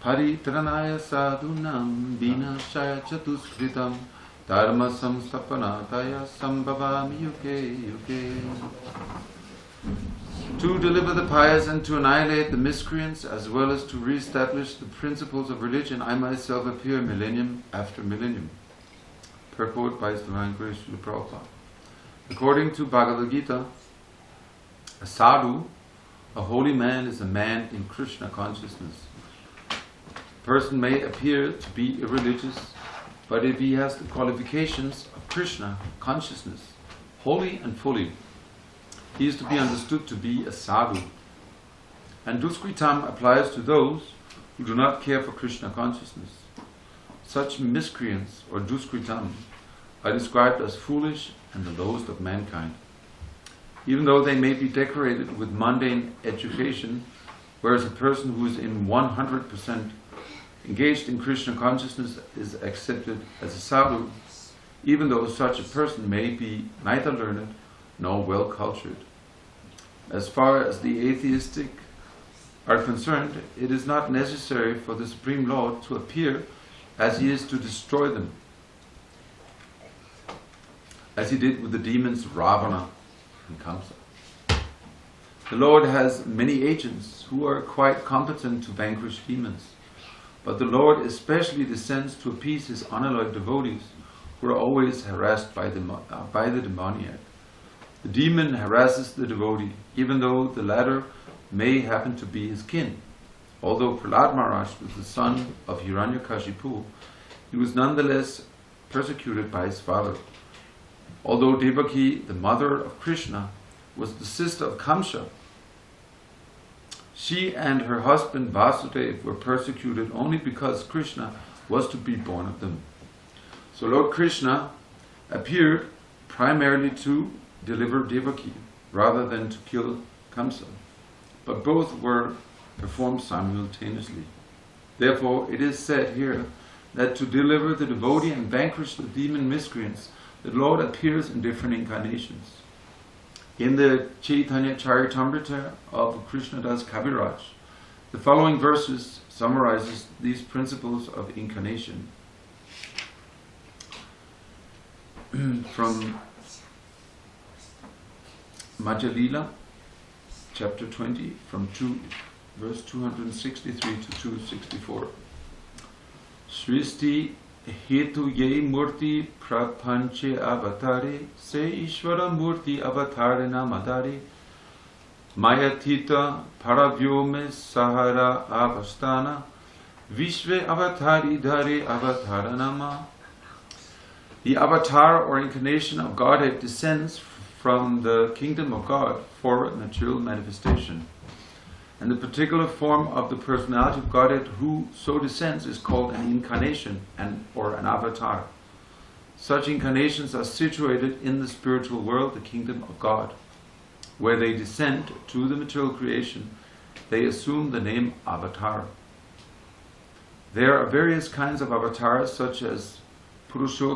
Paritranaya sadhunam vinashaya chatuskritam dharma samstapanataya sambhavami yuge yuge. To deliver the pious and to annihilate the miscreants, as well as to re-establish the principles of religion, I myself appear millennium after millennium. Purport by His Divine Grace Srila Prabhupada. According to Bhagavad Gita, a sadhu, a holy man, is a man in Krishna consciousness. A person may appear to be irreligious, but if he has the qualifications of Krishna consciousness, wholly and fully, he is to be understood to be a sadhu. And duskritam applies to those who do not care for Krishna consciousness. Such miscreants, or duskritam, are described as foolish and the lowest of mankind. Even though they may be decorated with mundane education, whereas a person who is in 100% engaged in Krishna consciousness is accepted as a sadhu, even though such a person may be neither learned nor well cultured. As far as the atheistic are concerned, it is not necessary for the Supreme Lord to appear as he is to destroy them, as he did with the demons Ravana and Kamsa. The Lord has many agents who are quite competent to vanquish demons, but the Lord especially descends to appease his unalloyed devotees who are always harassed by the demoniac. The demon harasses the devotee, even though the latter may happen to be his kin. Although Prahlad Maharaj was the son of Hiranyakashipu, he was nonetheless persecuted by his father. Although Devaki, the mother of Krishna, was the sister of Kamsa, She and her husband Vasudeva were persecuted only because Krishna was to be born of them. So Lord Krishna appeared primarily to deliver Devaki rather than to kill Kamsa. But both were performed simultaneously. Therefore, it is said here that to deliver the devotee and vanquish the demon miscreants, the Lord appears in different incarnations. In the Chaitanya Charitamrita of Krishnadas Kaviraj, the following verses summarizes these principles of incarnation. From Madhya chapter 20, from verse 263 to 264. Sristi hetu ye murti prapanche avatare se ishvara murti avatare namadare mayatita paravyome sahara avastana vishve avatari dhare avatara nama. The avatar or incarnation of Godhead descends from the kingdom of God for material manifestation. And the particular form of the personality of Godhead who so descends is called an incarnation or an avatar. Such incarnations are situated in the spiritual world, the kingdom of God. Where they descend to the material creation, they assume the name avatar. There are various kinds of avatars such as Purusha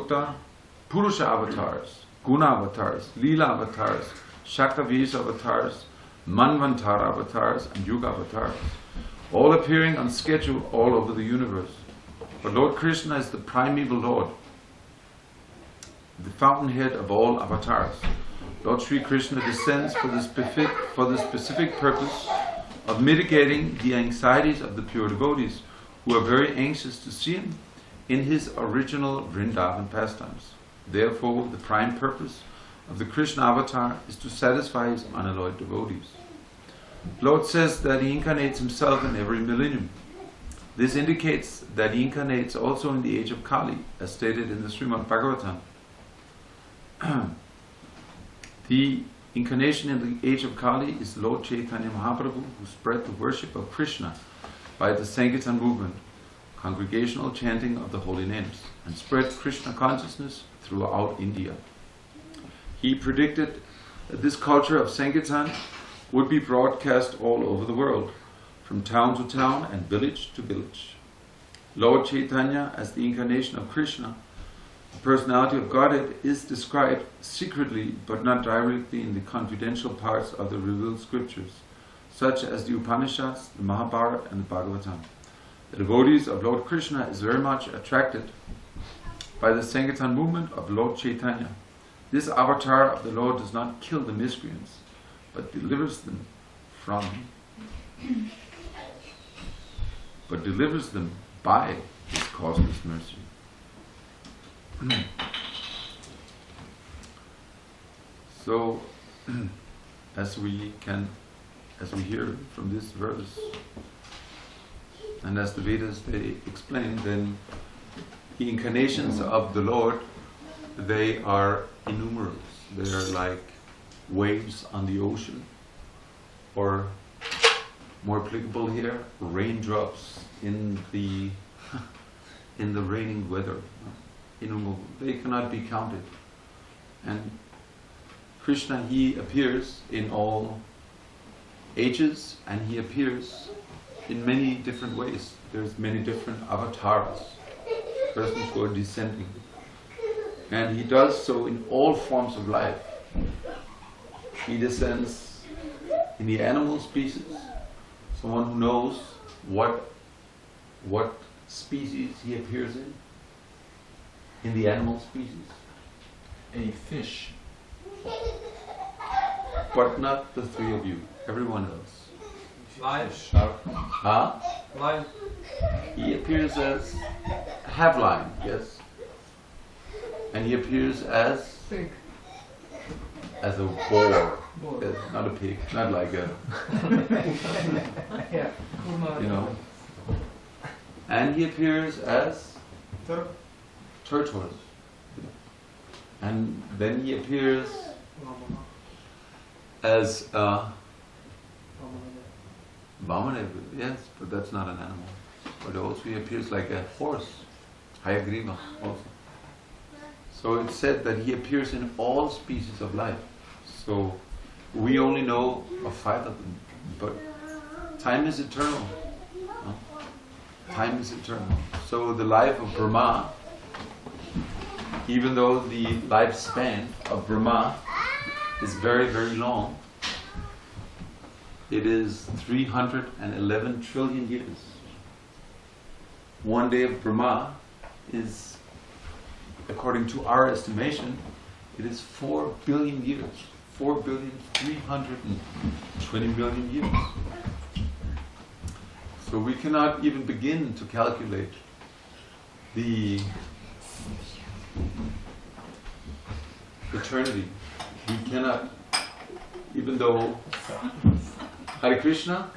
avatars, Guna avatars, Lila avatars, Shaktavish avatars, Manvantar avatars and Yuga avatars, all appearing on schedule all over the universe. But Lord Krishna is the primeval Lord, the fountainhead of all avatars. Lord Sri Krishna descends for the specific purpose of mitigating the anxieties of the pure devotees who are very anxious to see him in his original Vrindavan pastimes. Therefore, the prime purpose of the Krishna avatar is to satisfy his unalloyed devotees. Lord says that he incarnates himself in every millennium. This indicates that he incarnates also in the age of Kali, as stated in the Srimad Bhagavatam. The incarnation in the age of Kali is Lord Chaitanya Mahaprabhu, who spread the worship of Krishna by the Sankirtan movement, congregational chanting of the holy names, and spread Krishna consciousness throughout India. He predicted that this culture of Sankirtan would be broadcast all over the world, from town to town and village to village. Lord Chaitanya, as the incarnation of Krishna, the personality of Godhead, is described secretly but not directly in the confidential parts of the revealed scriptures, such as the Upanishads, the Mahabharata and the Bhagavatam. The devotees of Lord Krishna is very much attracted by the Sankirtan movement of Lord Chaitanya. This avatar of the Lord does not kill the miscreants, but delivers them by his causeless mercy. So, as we hear from this verse, and as the Vedas they explain, then the incarnations of the Lord, they are innumerable. They are like waves on the ocean, or more applicable here, raindrops in the raining weather. Innumerable. They cannot be counted. And Krishna, he appears in all ages, and he appears in many different ways. There's many different avatars, persons who are descending. And he does so in all forms of life. He descends in the animal species, someone who knows what species he appears in the animal species. A fish. But not the three of you, everyone else. Lion. Lion. He appears as a half lion, yes. And he appears as Pig. As a boar. Not a pig, not like a Yeah. you know. And he appears as tortoise. And then he Vamana, yes, but that's not an animal. But also he appears like a horse, Hayagriva also. So it's said that he appears in all species of life. So we only know of 5 of them, but time is eternal. No? Time is eternal. So the life of Brahma, even though the lifespan of Brahma is very, very long, it is 311 trillion years. One day of Brahma is, according to our estimation, it is 4 billion years. 4,320,000,000 years. So we cannot even begin to calculate the eternity. We cannot, even though Hare Krishna,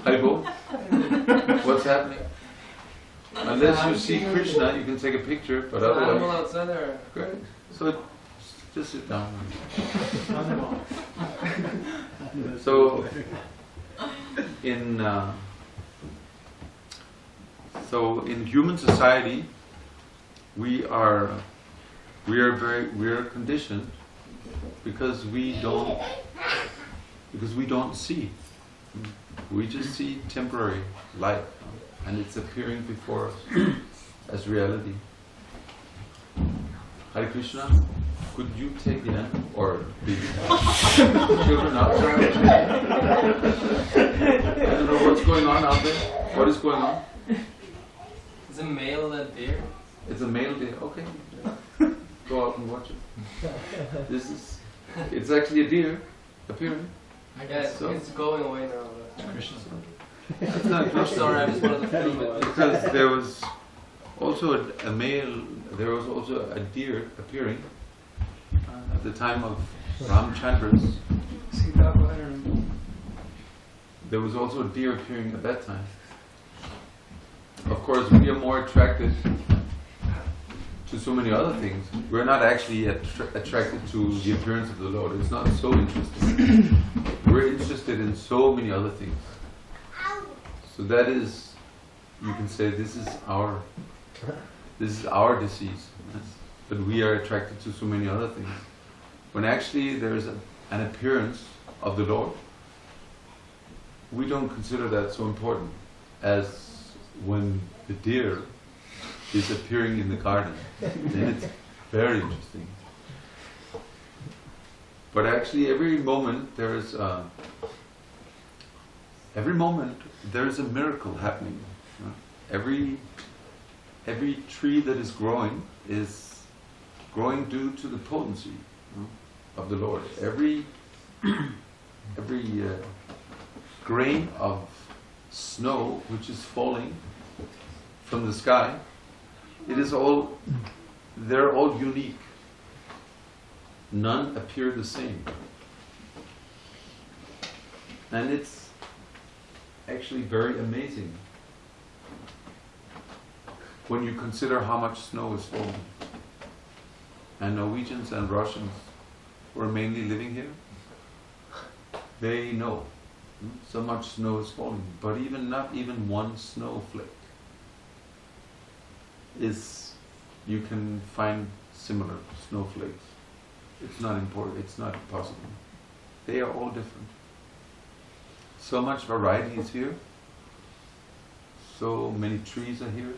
Hare Bol, what's happening? Unless you see Krishna, you can take a picture, but otherwise. Animal outside there. Great. So just sit down. So in human society, we are conditioned because we don't see. We just see temporary life, and it's appearing before us as reality. Hare Krishna, could you take the animal or the children outside? I don't know what's going on out there. What is going on? Is a male deer? It's a male deer. Okay, go out and watch it. It's actually a deer appearing. I guess so. it's going away now. But Krishna. It's not Krishna. Sorry, I just wanted to film it. Because there was also a male, there was also a deer appearing at the time of Ramchandra's. There was also a deer appearing at that time. Of course, we are more attracted to so many other things. We're not actually attracted to the appearance of the Lord. It's not so interesting. We're interested in so many other things. So that is, you can say, this is our disease. Yes? But we are attracted to so many other things. When actually there is an appearance of the Lord, we don't consider that so important as when the deer is appearing in the garden. Then it's very interesting. But actually every moment there is a miracle happening. Every tree that is growing due to the potency of the Lord. Every grain of snow which is falling from the sky, they're all unique. None appear the same. And it's actually very amazing when you consider how much snow is falling. And Norwegians and Russians who are mainly living here, they know so much snow is falling, but not even one snowflake you can find similar snowflakes. It's not important, it's not possible. They are all different. So much variety is here. So many trees are here.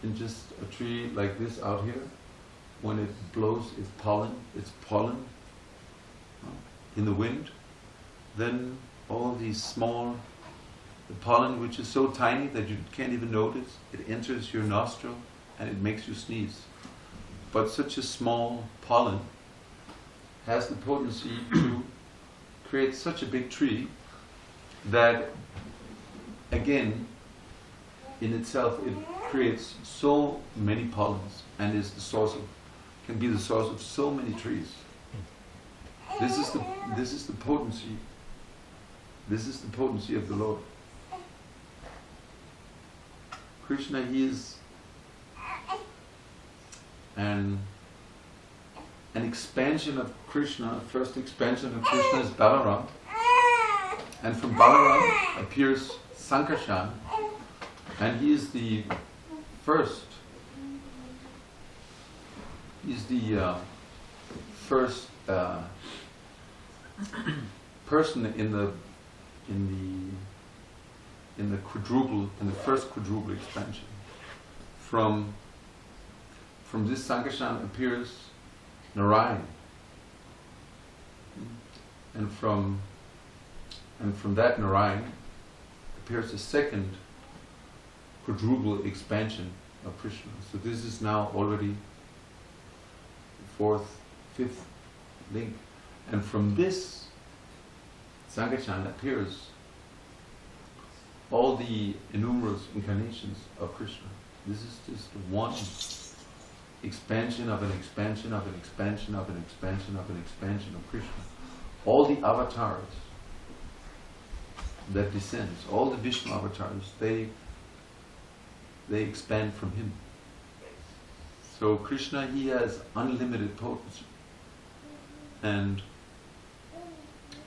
And just a tree like this out here, when it blows its pollen in the wind, then all these the pollen which is so tiny that you can't even notice, it enters your nostril and it makes you sneeze. But such a small pollen has the potency to create such a big tree that, again, in itself, it creates so many pollens and can be the source of so many trees. This is the potency. This is the potency of the Lord. Krishna, he is an expansion of Krishna. First expansion of Krishna is Balaram, And from Balaram appears Sankarshan, and he is the first. He's the first person in the first quadruple expansion. From this Sankarshan appears Narayan, and from that Narayan appears a second quadruple expansion of Krishna. So this is now already fourth, fifth link, and from this Sankarshan appears all the innumerable incarnations of Krishna. This is just one expansion of an expansion of an expansion of an expansion of an expansion of Krishna. All the avatars that descends, all the Vishnu avatars, they expand from him. So Krishna, he has unlimited potency. And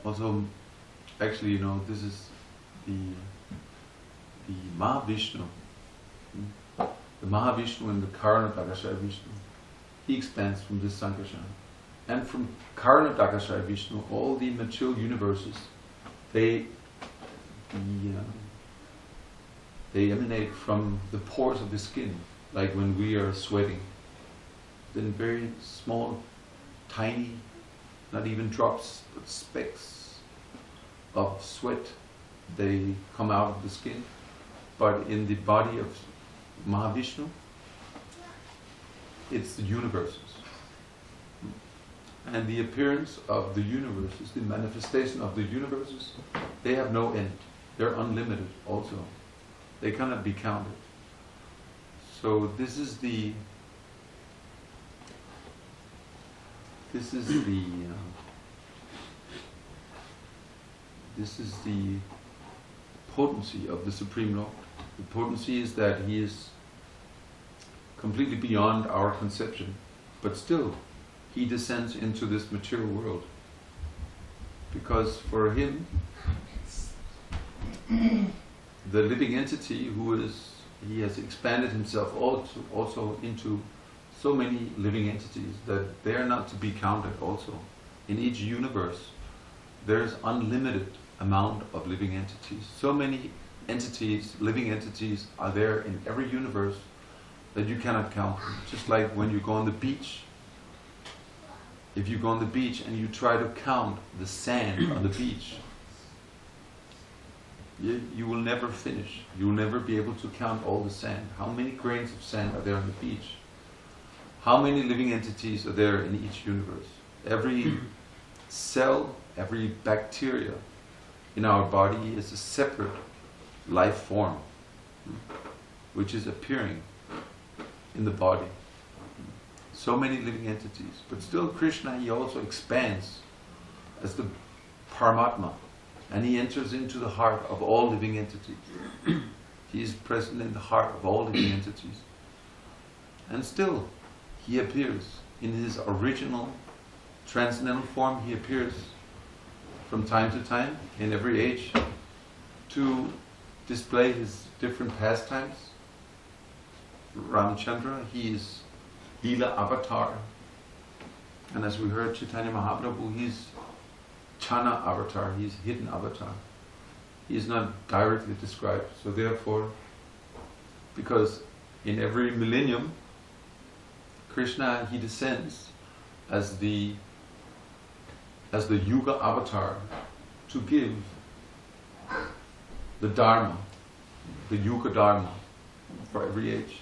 also, actually, this is the Mahavishnu. The Mahavishnu and the Karanadakashaya Vishnu, he expands from this Sankarshan. And from Karanadakashaya Vishnu, all the material universes, they emanate from the pores of the skin, like when we are sweating. Then very small, tiny, not even drops, but specks of sweat, they come out of the skin. But in the body of Mahavishnu, it's the universes. And the appearance of the universes, the manifestation of the universes, they have no end. They're unlimited also. They cannot be counted. So this is the potency of the Supreme Lord. The potency is that he is completely beyond our conception, but still he descends into this material world, because for him the living entity he has expanded himself also into so many living entities that they are not to be counted also. In each universe there's unlimited amount of living entities. So many entities, living entities, are there in every universe that you cannot count them. Just like when you go on the beach. If you go on the beach and you try to count the sand on the beach, you will never finish. You will never be able to count all the sand. How many grains of sand are there on the beach? How many living entities are there in each universe? Every cell, every bacteria in our body is a separate life form, which is appearing in the body. So many living entities. But still Krishna, he also expands as the Paramatma, and he enters into the heart of all living entities. He is present in the heart of all living entities. And still he appears in his original transcendental form. He appears from time to time in every age to display his different pastimes. Ramchandra, he is Lila avatar, and as we heard Chaitanya Mahaprabhu, he's Chana avatar, he's hidden avatar. He is not directly described. So therefore, because in every millennium Krishna, he descends as the Yuga avatar to give the Dharma, the Yuga Dharma for every age.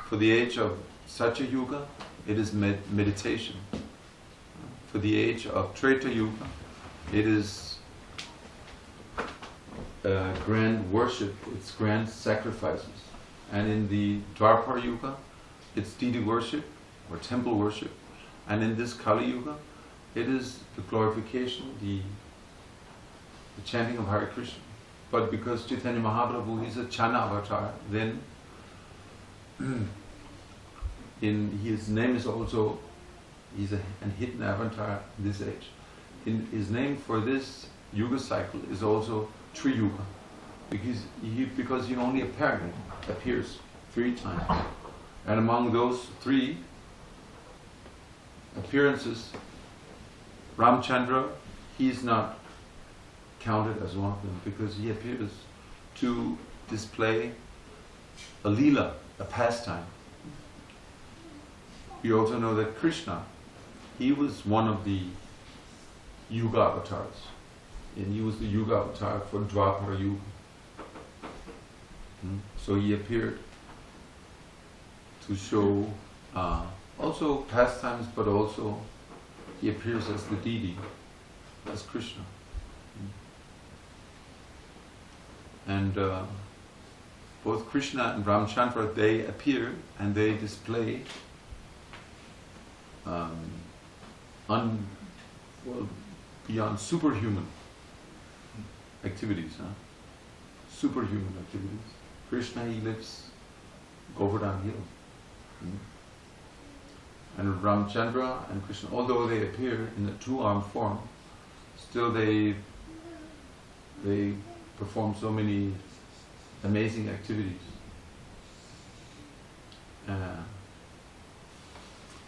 For the age of Satya Yuga, it is meditation. For the age of Treta Yuga, it is grand worship, it's grand sacrifices. And in the Dwapara Yuga, it's deity worship or temple worship. And in this Kali Yuga, it is the glorification, the chanting of Hare Krishna. But because Chaitanya Mahaprabhu is a Chana avatar, then his name is also, he's an hidden avatar in this age. In his name for this Yuga cycle is also Tri-Yuga, because he only apparently appears 3 times. And among those 3 appearances, Ramchandra, he is not counted as one of them, because he appears to display a lila, a pastime. We also know that Krishna, he was one of the Yuga avatars, and he was the Yuga avatar for Dwapara Yuga. So he appeared to show also pastimes, but also he appears as the deity, as Krishna. And both Krishna and Ramchandra, they appear and they display beyond superhuman activities. Superhuman activities. Krishna, he lives Govardhan Hill. And Ramchandra and Krishna, although they appear in a 2-armed form, still they perform so many amazing activities.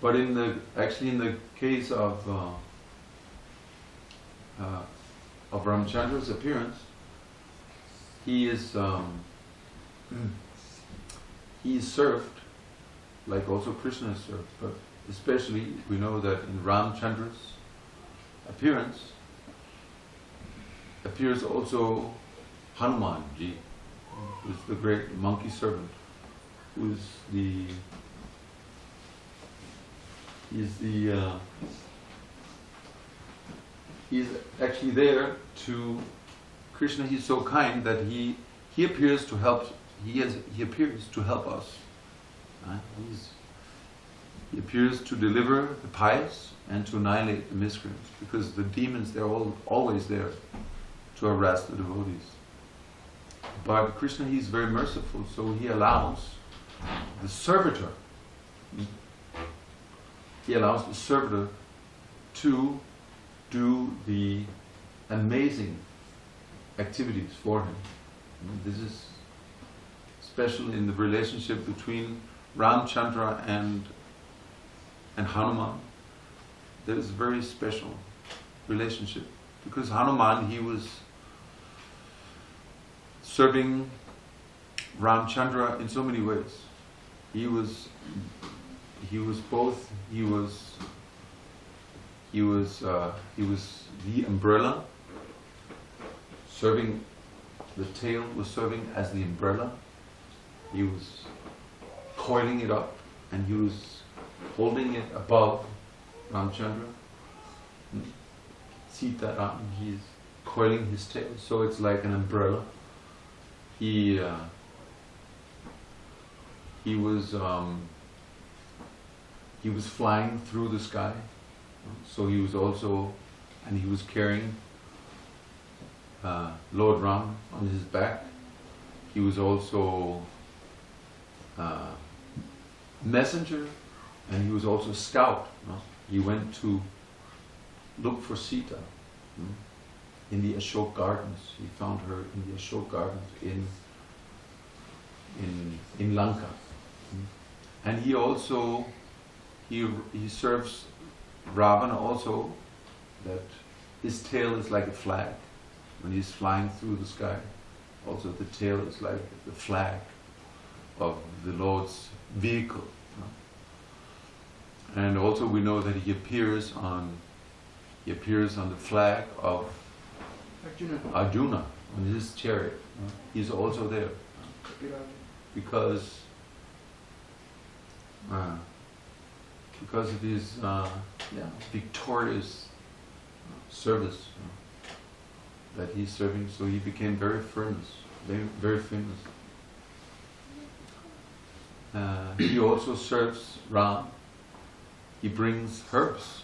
But in the case of Ramchandra's appearance, he is served like also Krishna is served, but especially we know that in Ramchandra's appearance appears also Hanumanji, who is the great monkey servant, who is he's actually there to Krishna. He's so kind that he appears to help. He appears to help us. He appears to deliver the pious and to annihilate the miscreants, because the demons, they're always there to harass the devotees. But Krishna, he's very merciful, so he allows the servitor to do the amazing activities for him. This is special in the relationship between Ramchandra and Hanuman. There is a very special relationship, because Hanuman, he was serving Ramchandra in so many ways. He was the umbrella, serving, the tail was serving as the umbrella. He was coiling it up and he was holding it above Ramchandra. Sita Ram, he's coiling his tail, so it's like an umbrella. He was flying through the sky, so he was also, and he was carrying Lord Ram on his back. He was also messenger, and he was also scout. He went to look for Sita in the Ashok Gardens. He found her in the Ashok Gardens in Lanka. And he also he serves Ravana also, that his tail is like a flag when he's flying through the sky. Also the tail is like the flag of the Lord's vehicle. And also we know that he appears on the flag of Arjuna on his chariot. He's also there because of his victorious service that he's serving. So he became very famous, very famous. He also serves Ram. He brings herbs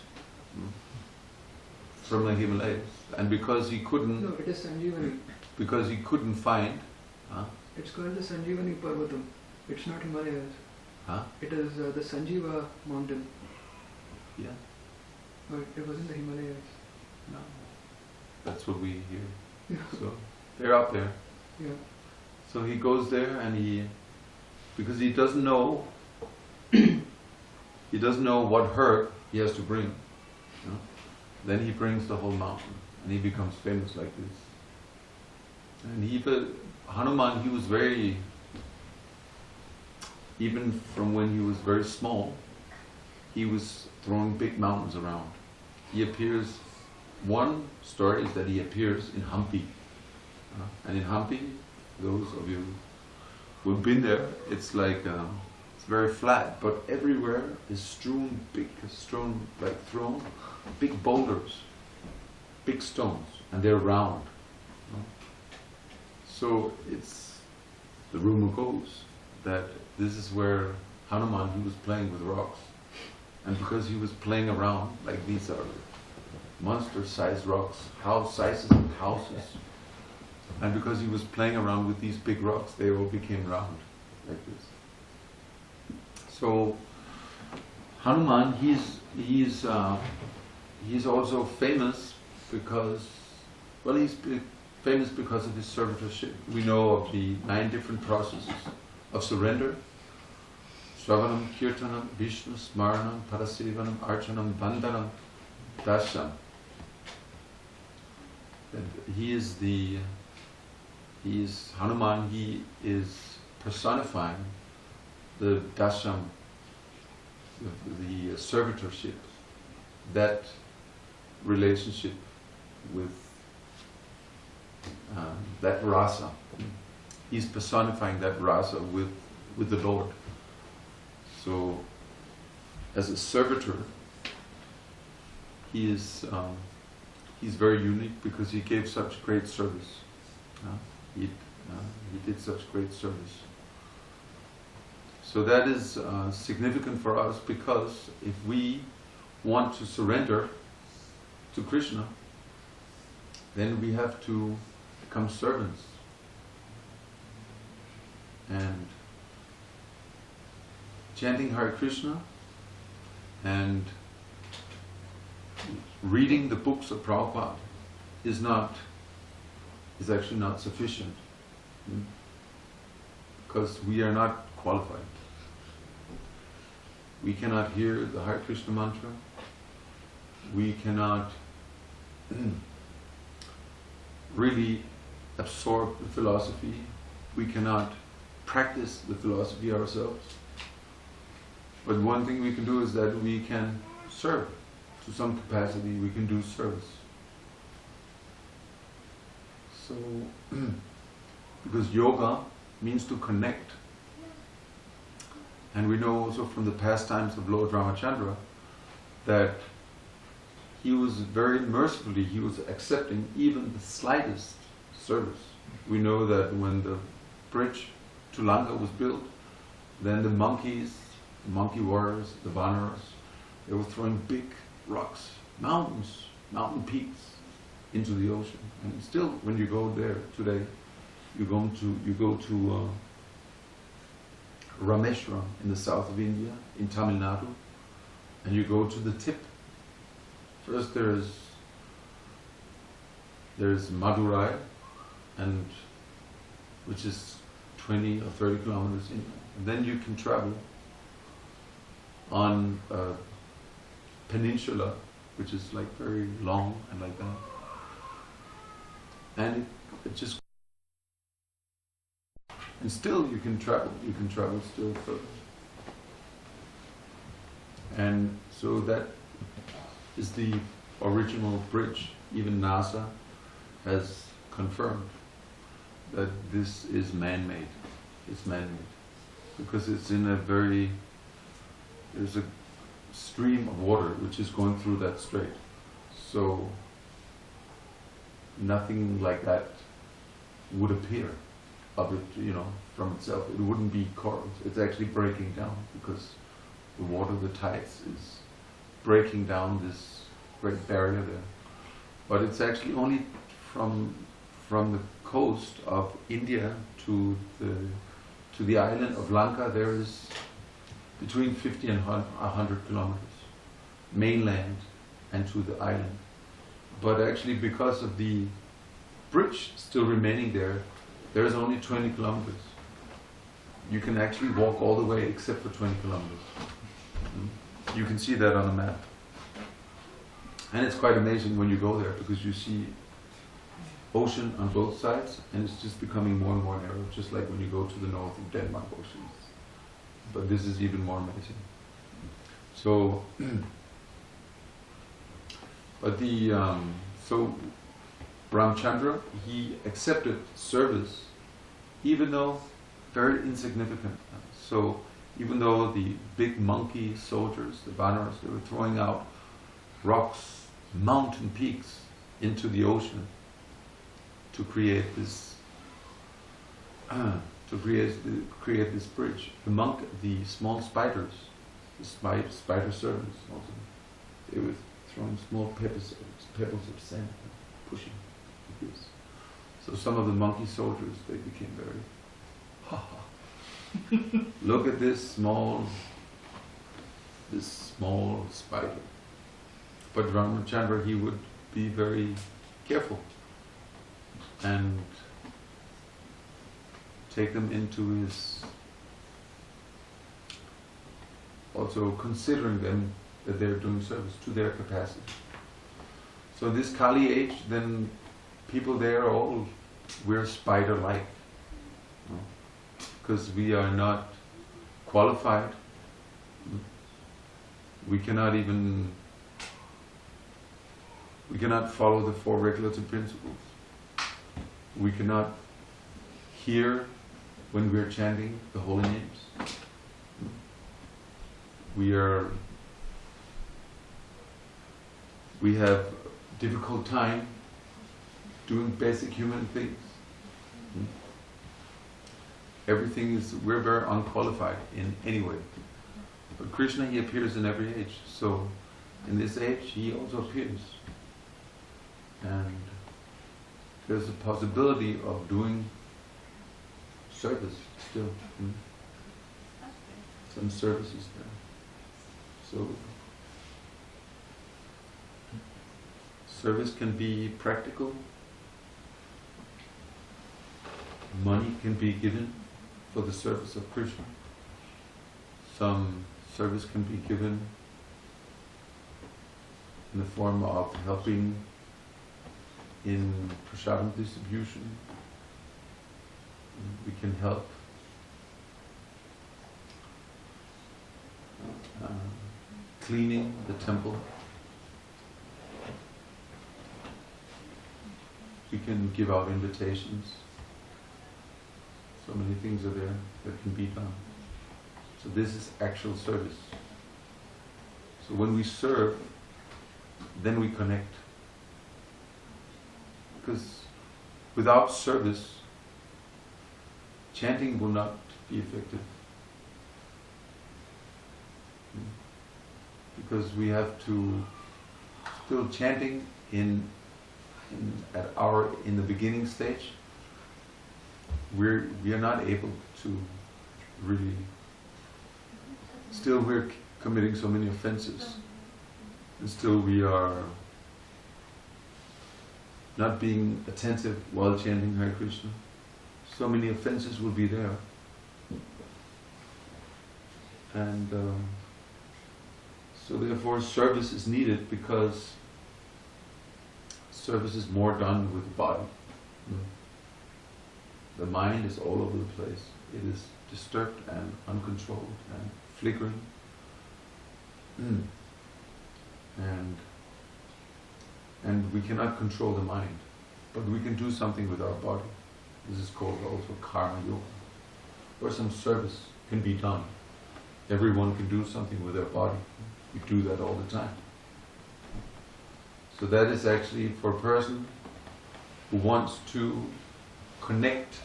from the Himalayas, and because he couldn't, no, it is Sanjeevani. Because he couldn't find. It's called the Sanjeevani Parvatam. It's not Himalayas. It is the Sanjeeva mountain. Yeah. But it wasn't the Himalayas. No. That's what we hear. Yeah. So they're up there. Yeah. So he goes there and because he doesn't know, what herb he has to bring. You know? Then he brings the whole mountain and he becomes famous like this. And Hanuman, he was even from when he was very small, he was throwing big mountains around. He appears, one story is that he appears in Hampi. And in Hampi, those of you who have been there, it's like, it's very flat, but everywhere is thrown big boulders, big stones, and they're round. So the rumor goes that this is where Hanuman, he was playing with rocks. And because he was playing around, like these are monster-sized rocks, sizes of houses. And because he was playing around with these big rocks, they all became round, like this. So Hanuman, he's also famous because, he's famous because of his servitorship. We know of the 9 different processes of surrender: Shravanam, Kirtanam, Vishnu, Smaranam, Parasevanam, Archanam, Bandhanam, Dasa. Hanuman, he is personifying the Dasham, the servitorship, that relationship with that rasa. He's personifying that rasa with the Lord. So, as a servitor, he's very unique because he gave such great service. He did such great service. So that is significant for us, because if we want to surrender to Krishna, then we have to become servants. And chanting Hare Krishna and reading the books of Prabhupada is actually not sufficient, because we are not qualified. We cannot hear the Hare Krishna mantra. We cannot really absorb the philosophy. We cannot practice the philosophy ourselves. But one thing we can do is that we can serve. To some capacity, we can do service. So, because yoga means to connect. And we know also from the pastimes of Lord Ramachandra that he was very mercifully, he was accepting even the slightest service. We know that when the bridge to Lanka was built, then the monkey warriors, the Vanaras, they were throwing big rocks, mountain peaks into the ocean. And still, when you go there today, you go to Rameshwaram in the south of India, in Tamil Nadu, and you go to the tip. First there's Madurai, and which is 20 or 30 kilometers in, and then you can travel on a peninsula which is like very long and like that, and it just, and still you can travel still further. And so that is the original bridge. Even NASA has confirmed that this is man-made. It's man-made because it's in there's a stream of water which is going through that strait. So nothing like that would appear of it, from itself. It wouldn't be corals. It's actually breaking down because the water, the tides, is breaking down this great barrier there. But it's actually only from the coast of India to the island of Lanka, there is between 50 and 100 kilometers, mainland and to the island. but actually because of the bridge still remaining there, there's only 20 kilometers. You can actually walk all the way except for 20 kilometers. You can see that on a map. And it's quite amazing when you go there, because you see ocean on both sides, and it's just becoming more and more narrow, just like when you go to the north of Denmark Ocean. But this is even more amazing. So, but so Ramchandra, he accepted service, even though very insignificant. So even though the big monkey soldiers, the Vanaras, they were throwing out rocks, mountain peaks into the ocean to create this create this bridge. The small spiders, the spider servants also, they were throwing small pebbles of sand, pushing like this. So some of the monkey soldiers, they became very, look at this small spider. But Ramachandra, he would be very careful and take them into his, also considering them that they're doing service to their capacity. So this Kali age, then people there all, we're spider-like, because we are not qualified. We cannot follow the 4 regulative principles. We cannot hear when we are chanting the holy names. We have difficult time doing basic human things. We're very unqualified in any way. But Krishna, he appears in every age. So in this age, he also appears. And there's a possibility of doing service still. Some services there. So service can be practical. Money can be given for the service of Krishna. Some service can be given in the form of helping in prasadam distribution. We can help cleaning the temple. We can give out invitations. So many things are there that can be done. So this is actual service. So when we serve, then we connect. Because without service, chanting will not be effective. Because we have to still chanting in the beginning stage. We are not able to really. Still, we're committing so many offenses, and still we are not being attentive while chanting Hare Krishna. So many offenses will be there, and so therefore service is needed, because service is more done with the body. The mind is all over the place. It is disturbed and uncontrolled and flickering. And we cannot control the mind, but we can do something with our body. This is called also karma yoga, where some service can be done. Everyone can do something with their body. We do that all the time. So that is actually for a person who wants to connect,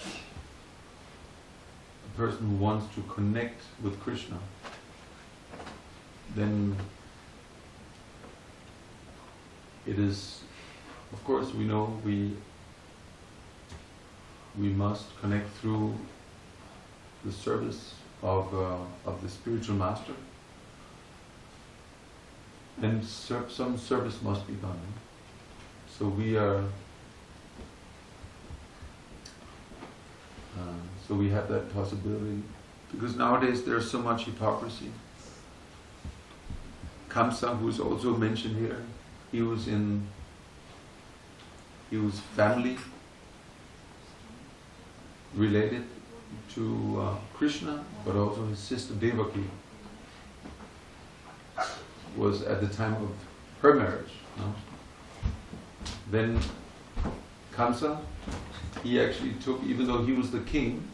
a person who wants to connect with Krishna, then it is, of course, we know we must connect through the service of the spiritual master. Then some service must be done. So we are, so we have that possibility. Because nowadays there's so much hypocrisy. Kamsa, who is also mentioned here, he was family related to Krishna, but also his sister Devaki was at the time of her marriage. No? Then Kamsa, he actually took, even though he was the king,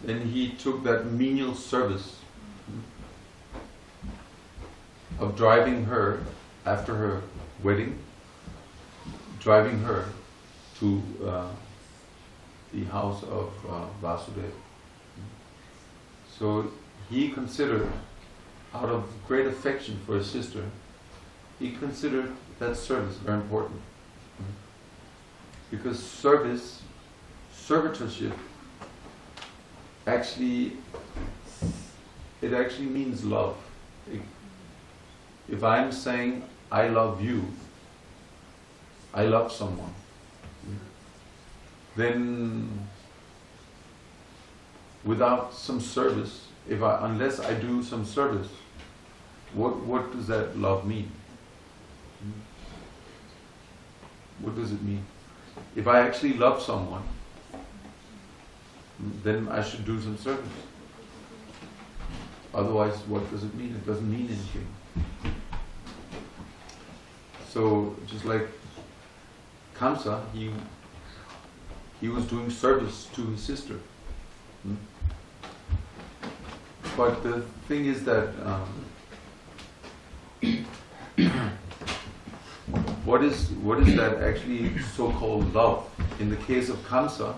then he took that menial service of driving her, after her wedding, driving her to the house of Vasudeva. So he considered, out of great affection for his sister, he considered that service very important. Because servitorship, actually means love. If I'm saying, I love you, I love someone, then without some service, unless I do some service, what does that love mean? What does it mean? If I actually love someone, then I should do some service. Otherwise, what does it mean? It doesn't mean anything. So, just like Kamsa, he was doing service to his sister. But the thing is that what is that actually so-called love? In the case of Kamsa,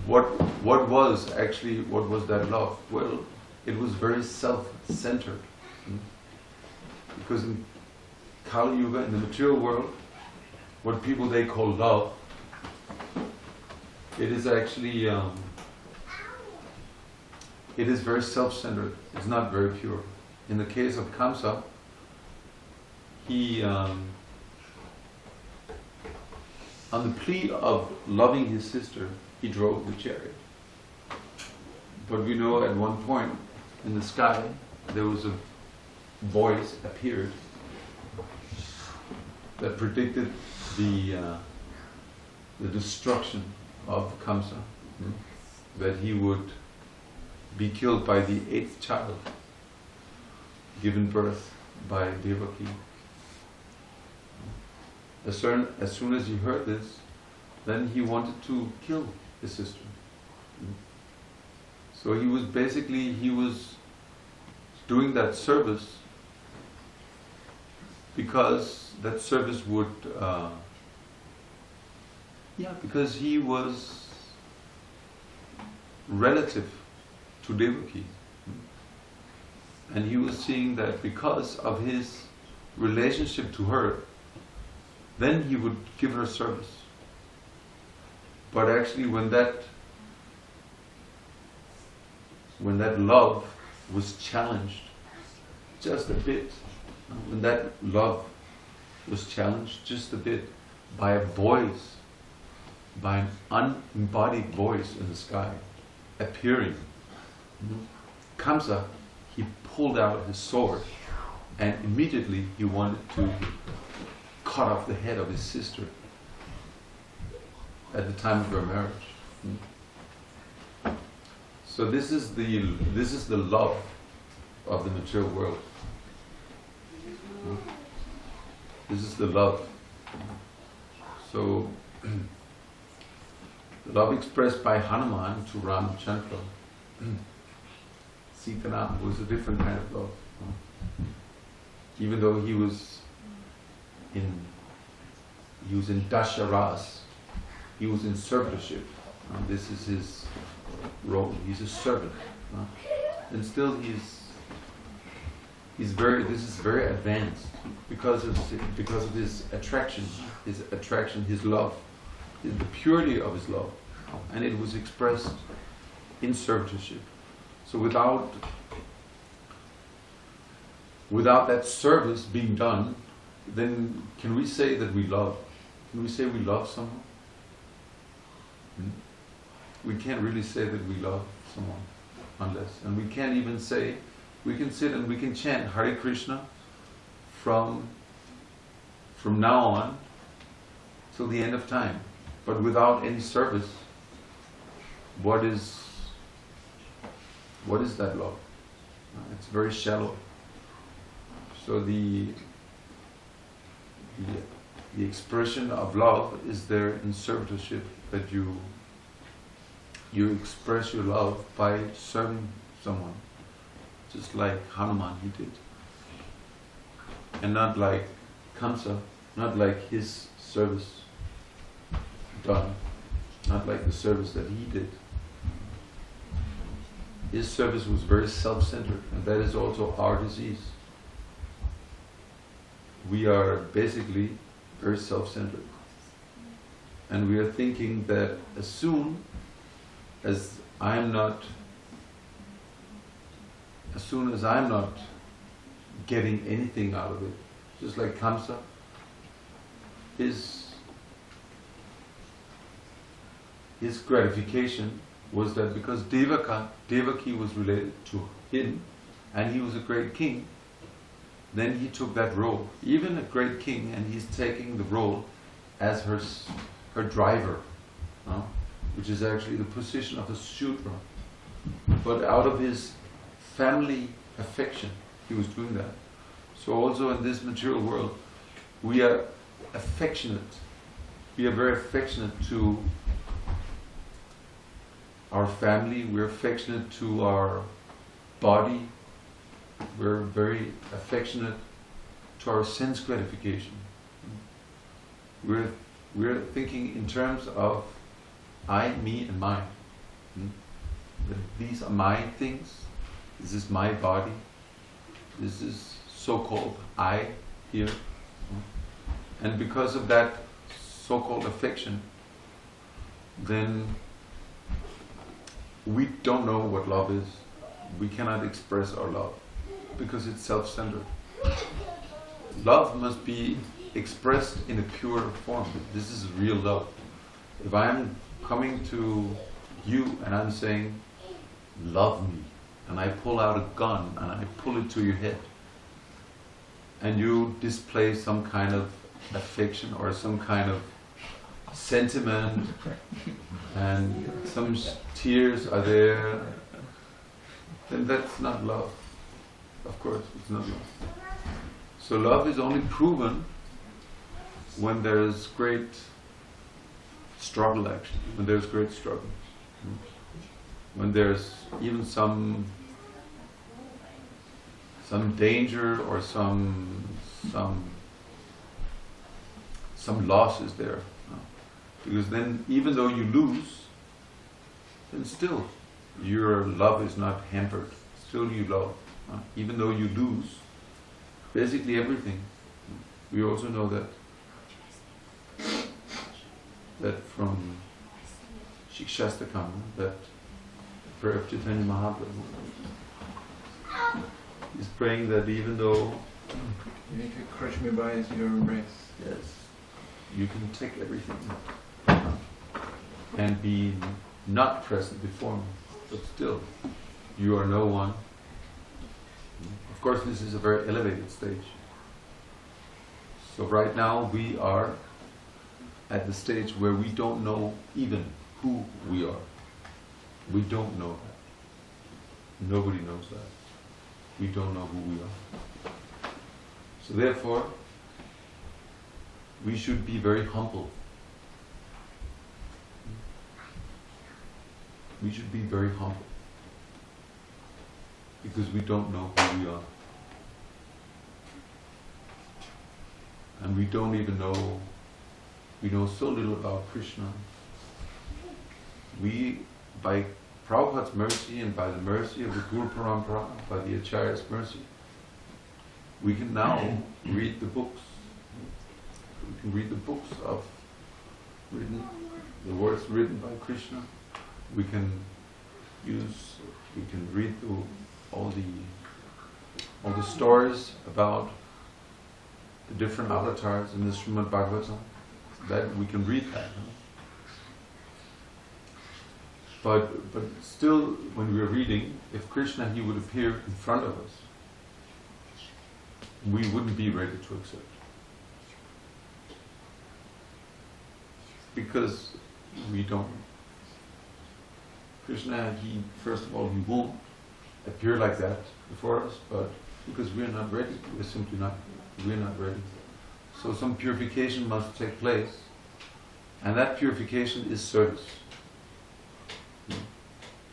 what was that love? Well, it was very self-centered. Because in Kali Yuga, in the material world, what people they call love, it is actually it is very self-centered. It's not very pure. In the case of Kamsa, he on the plea of loving his sister, he drove the chariot. But we know at one point in the sky there was a voice appeared that predicted the destruction of Kamsa, that he would be killed by the 8th child given birth by Devaki. As soon as he heard this, then he wanted to kill his sister. So he was doing that service because that service would, because he was relative to Devaki. And he was seeing that because of his relationship to her, then he would give her service. But actually when that love was challenged just a bit, when that love was challenged just a bit by a voice, by an unembodied voice in the sky appearing, Kamsa, he pulled out his sword and immediately he wanted to cut off the head of his sister at the time of her marriage. So this is the love of the material world. This is the love. So the love expressed by Hanuman to Ramachandra, Sitaram, was a different kind of love. Even though he was in Dasharas, he was in servitorship. This is his role. He's a servant, and still this is very advanced because of his attraction, his love, the purity of his love, and it was expressed in servitorship. So without that service being done, then can we say that we love? Can we say we love someone? We can't really say that we love someone unless, and we can't even say, we can sit and we can chant Hare Krishna from now on till the end of time, but without any service. What is that love? It's very shallow. So the expression of love is there in servitorship, that you express your love by serving someone, just like Hanuman he did, and not like Kamsa, not like his service done, not like the service that he did. His service was very self-centered, and that is also our disease. We are basically very self-centered, and we are thinking that as soon as I'm not getting anything out of it, just like Kamsa, his gratification was that because Devaki was related to him, and he was a great king, then he took that role. Even a great king, and he's taking the role as her driver, which is actually the position of a Shudra. But out of his family affection, he was doing that. So also in this material world, we are affectionate. We are very affectionate to our family, we're affectionate to our body, we're very affectionate to our sense gratification. We're thinking in terms of I, me and mine. That these are my things, this is my body, this is so-called I here. And because of that so-called affection, then we don't know what love is. We cannot express our love because it's self-centered. Love must be expressed in a pure form. This is real love. If I'm coming to you and I'm saying, love me, and I pull out a gun and I pull it to your head, and you display some kind of affection or some kind of sentiment, and some tears are there, then that's not love. Of course, it's not love. So love is only proven when there's great struggle, actually, when there's great struggle. When there's even some danger or some loss is there. Because then, even though you lose, then still your love is not hampered. Still you love. Even though you lose basically everything. We also know that from Shikshastakam, that prayer of Chaitanya Mahaprabhu, is praying that even though you need to crush me by your embrace. Yes, you can take everything and be not present before me, but still you are no one. Of course, this is a very elevated stage. So right now we are at the stage where we don't know even who we are. We don't know that. Nobody knows that. We don't know who we are. So therefore, we should be very humble. We should be very humble. Because we don't know who we are. And we don't even know, we know so little about Krishna. We, by Prabhupada's mercy and by the mercy of the Guru Parampara, by the Acharya's mercy, we can now read the books. We can read the books of the words written by Krishna. We can read all the stories about the different avatars in the Srimad Bhagavatam. That we can read that. Huh? But still, when we are reading, if Krishna, he would appear in front of us, we wouldn't be ready to accept. Because we don't. Krishna, he, first of all, he won't appear like that before us, but because we're not ready, we're not ready. So some purification must take place, and that purification is service.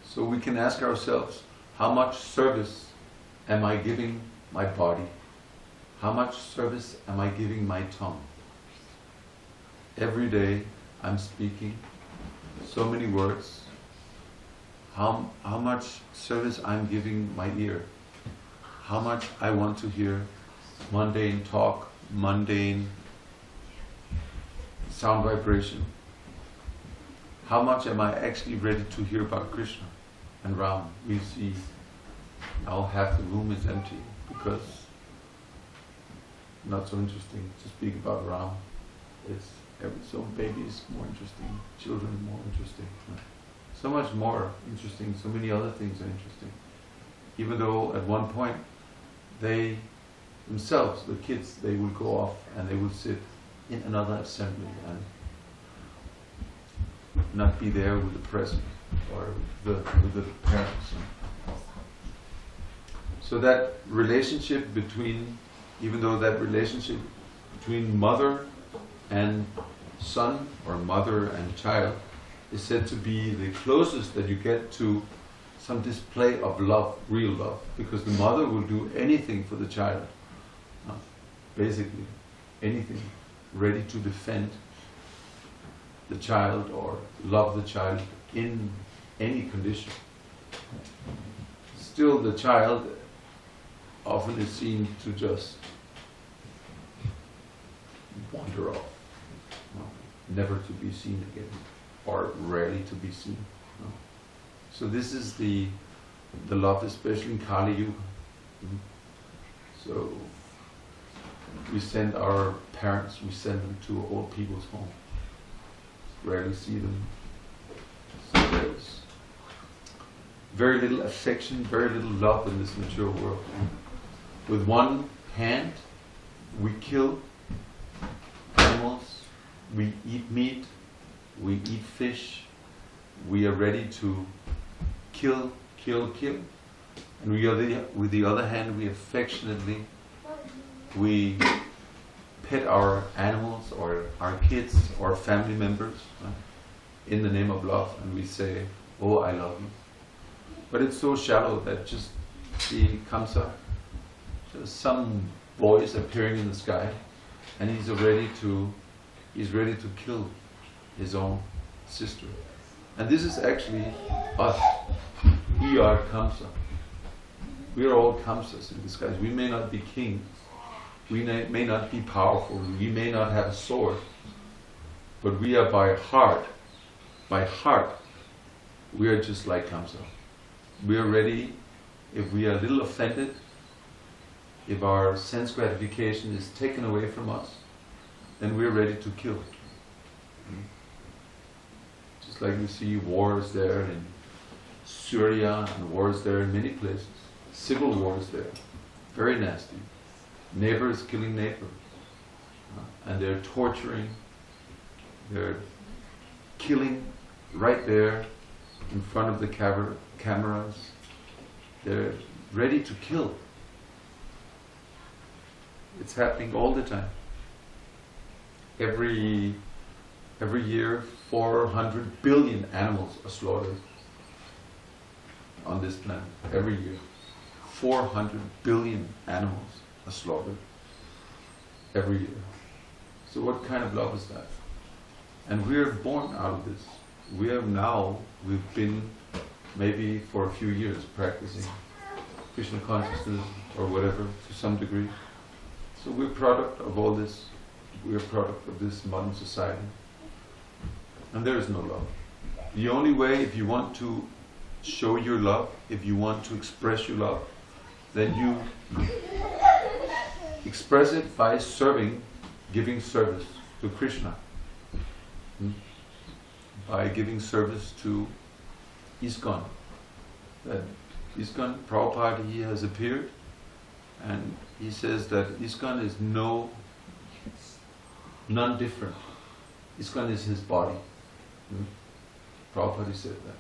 So we can ask ourselves, how much service am I giving my body? How much service am I giving my tongue? Every day I'm speaking so many words. How much service I'm giving my ear? How much I want to hear mundane talk, mundane sound vibration? How much am I actually ready to hear about Krishna and Rama? We see now half the room is empty because not so interesting to speak about Rama. It's so babies more interesting, children more interesting. So much more interesting, so many other things are interesting. Even though at one point they themselves, the kids, they would go off and they would sit in another assembly and not be there with the present or with the parents. So that relationship between, even though that relationship between mother and son or mother and child is said to be the closest that you get to some display of love, real love, because the mother will do anything for the child, basically anything, ready to defend the child or love the child in any condition. Still, the child often is seen to just wander off, never to be seen again, or rarely to be seen. So this is the love, especially in Kali Yuga. So we send our parents, we send them to old people's home. Rarely see them. So there's very little affection, very little love in this material world. With one hand, we kill animals, we eat meat, we eat fish, we are ready to kill. And with the other hand, we affectionately, we pet our animals or our kids or family members in the name of love, and we say, oh, I love you. But it's so shallow that just the Kamsa, just some voice appearing in the sky, and he's ready to kill his own sister. And this is actually us. We are Kamsa. We are all Kamsas in disguise. We may not be kings. We may not be powerful. We may not have a sword. But we are by heart, we are just like Kamsa. We are ready, if we are a little offended, if our sense gratification is taken away from us, then we are ready to kill. Just like we see wars there in Syria and wars there in many places. Civil wars there, very nasty. Neighbors killing neighbors. And they're torturing, they're killing right there in front of the cameras. They're ready to kill. It's happening all the time. Every year, 400 billion animals are slaughtered on this planet. Every year, 400 billion animals are slaughtered every year. So what kind of love is that? And we're born out of this. We've been maybe for a few years practicing Krishna consciousness or whatever to some degree. So we're product of all this. We're product of this modern society. And there is no love. The only way, if you want to show your love, if you want to express your love, then you express it by serving, giving service to Krishna. By giving service to ISKCON. That ISKCON, Prabhupada, he has appeared, and he says that ISKCON is none different. ISKCON is his body. Prabhupada said that.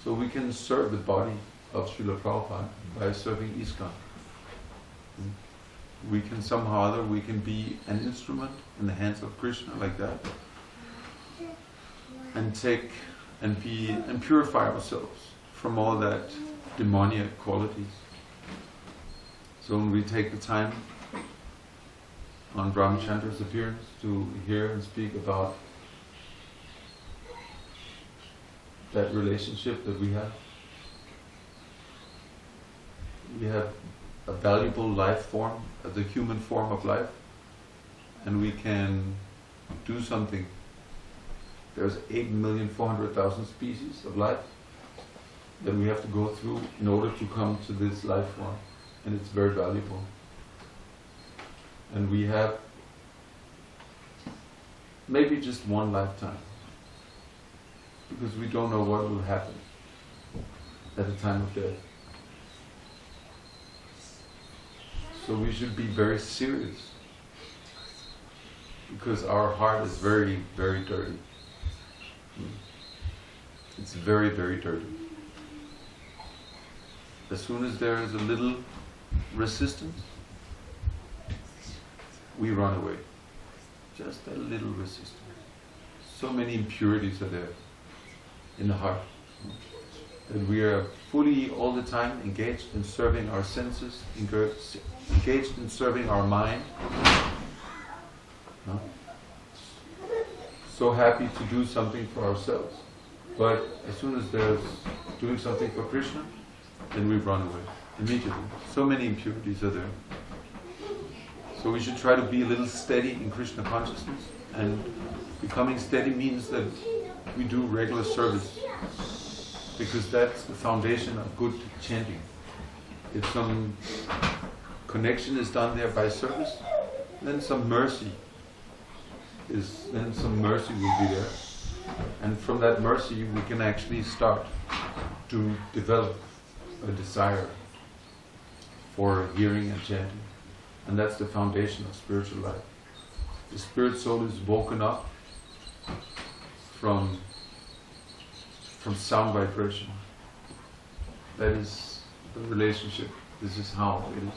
So we can serve the body of Srila Prabhupada by serving ISKCON. We can somehow or other, we can be an instrument in the hands of Krishna like that, and take and purify ourselves from all that demoniac qualities. So when we take the time on Brahmachandra's appearance to hear and speak about that relationship that we have a valuable life form, the human form of life, and we can do something. There's 8,400,000 species of life that we have to go through in order to come to this life form, and it's very valuable. And we have maybe just one lifetime, because we don't know what will happen at the time of death. So we should be very serious, because our heart is very, very dirty. It's very, very dirty. As soon as there is a little resistance, we run away. Just a little resistance. So many impurities are there in the heart, that we are fully all the time engaged in serving our senses, engaged in serving our mind. So happy to do something for ourselves. But as soon as there's doing something for Krishna, then we run away immediately. So many impurities are there. So we should try to be a little steady in Krishna consciousness, and becoming steady means that we do regular service, because that's the foundation of good chanting. If some connection is done there by service, then some mercy will be there, and from that mercy we can actually start to develop a desire for hearing and chanting. And that's the foundation of spiritual life. The spirit soul is woken up from sound vibration. That is the relationship. This is how it is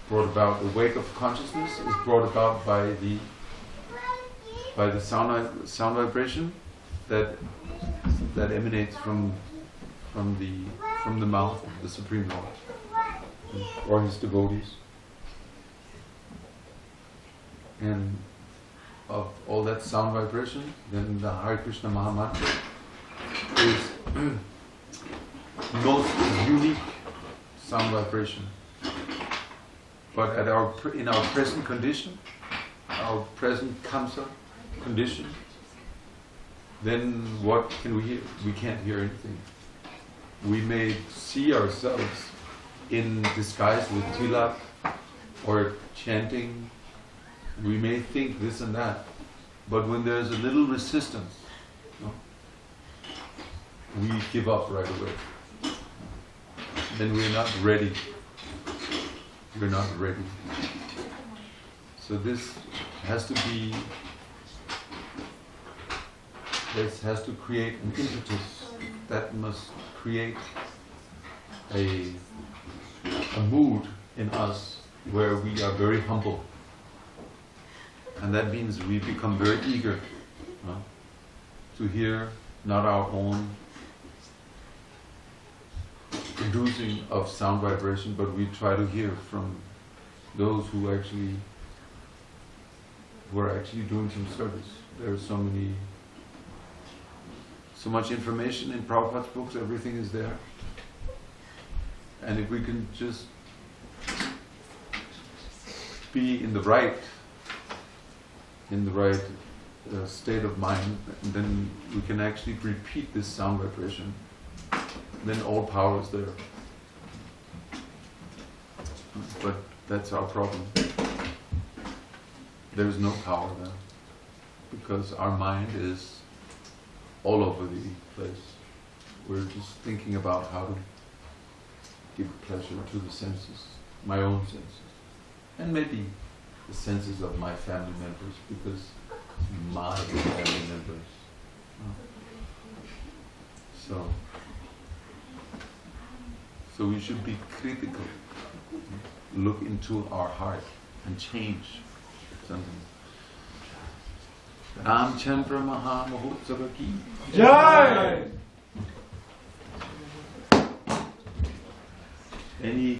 brought about. The wake of consciousness is brought about by the sound vibration that emanates from the mouth of the Supreme Lord or his devotees. And of all that sound vibration, then the Hare Krishna Mahamantra is most unique sound vibration. But in our present condition, our present Kamsa condition, then what can we hear? We can't hear anything. We may see ourselves in disguise with tilak or chanting. We may think this and that, but when there's a little resistance, we give up right away. Then we're not ready. We're not ready. So this has to create an impetus that must create a mood in us where we are very humble. And that means we become very eager to hear not our own producing of sound vibration, but we try to hear from those who are actually doing some service. There's so much information in Prabhupada's books, everything is there. And if we can just be in the right state of mind, then we can actually repeat this sound vibration. Then all power is there. But that's our problem. there's no power there, because our mind is all over the place. We're just thinking about how to give pleasure to the senses, my own senses, and maybe the senses of my family members, because my family members. So we should be critical, look into our heart and change something. Ramchandra Maha Mahotsava ki Jai! Any